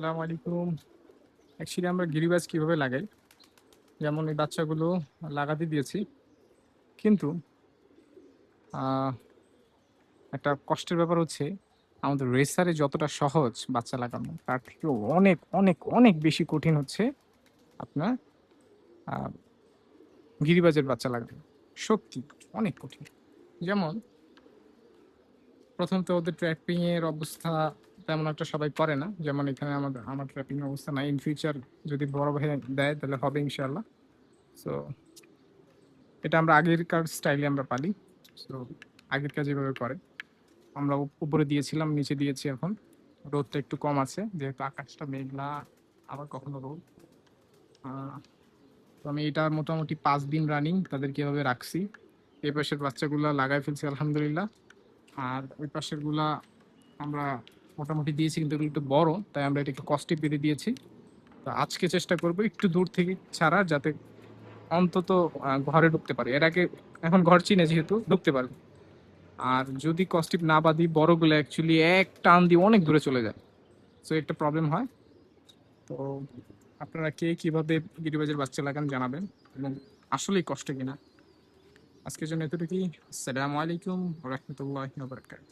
আসসালামু আলাইকুম। অ্যাকচুয়ালি আমরা গিরিবাজ কিভাবে লাগাই, যেমন এই বাচ্চাগুলো লাগাতে দিয়েছি, কিন্তু আহ, একটা কষ্টের ব্যাপার হচ্ছে আমাদের রেসারে যতটা সহজ বাচ্চা লাগানো তার থেকেও অনেক অনেক অনেক বেশি কঠিন হচ্ছে আপনার আহ, গিরিবাজের বাচ্চা লাগানো। সত্যি অনেক কঠিন। যেমন প্রথম তো ওদের ট্র্যাপিং এর অবস্থা তেমন একটা সবাই করে না, যেমন এখানে আমার ট্র্যাপিং অবস্থা নাই। ইন ফিউচার যদি বড় ভাই দেয় তাহলে হবে ইনশাল্লাহ। সো এটা আমরা আগেরকার স্টাইলে আমরা পালি। সো আগেরকার যেভাবে করে আমরা উপরে দিয়েছিলাম, নিচে দিয়েছি এখন। রোদটা একটু কম আছে যেহেতু আকাশটা মেঘলা, আবার কখনো রোদ। আহ, তো আমি এটা মোটামুটি 5 দিন রানিং তাদেরকে এভাবে রাখছি। এই পাশের বাচ্চাগুলা লাগাই ফেলছি আলহামদুলিল্লাহ। আর ওই পাশের গুলা আমরা মোটামুটি দিয়েছি, কিন্তু এগুলো একটু বড় তাই আমরা এটা একটু কষ্টে বেঁধে দিয়েছি। তো আজকে চেষ্টা করবো একটু দূর থেকে ছাড়া, যাতে অন্তত ঘরে ঢুকতে পারে। এর আগে এখন ঘর চিনে যেহেতু ঢুকতে পারবে। আর যদি কস্টিপ না বাঁধি, বড়গুলো অ্যাকচুয়ালি এক টান দিয়ে অনেক দূরে চলে যায়। সো একটা প্রবলেম হয়। তো আপনারা কে কিভাবে গিরিবাজের বাচ্চা লাগান জানাবেন, এবং আসলেই কষ্ট কিনা। আজকের জন্য এতটুকুই। আসসালামু আলাইকুম রহমতুল্লাহ বারকাত।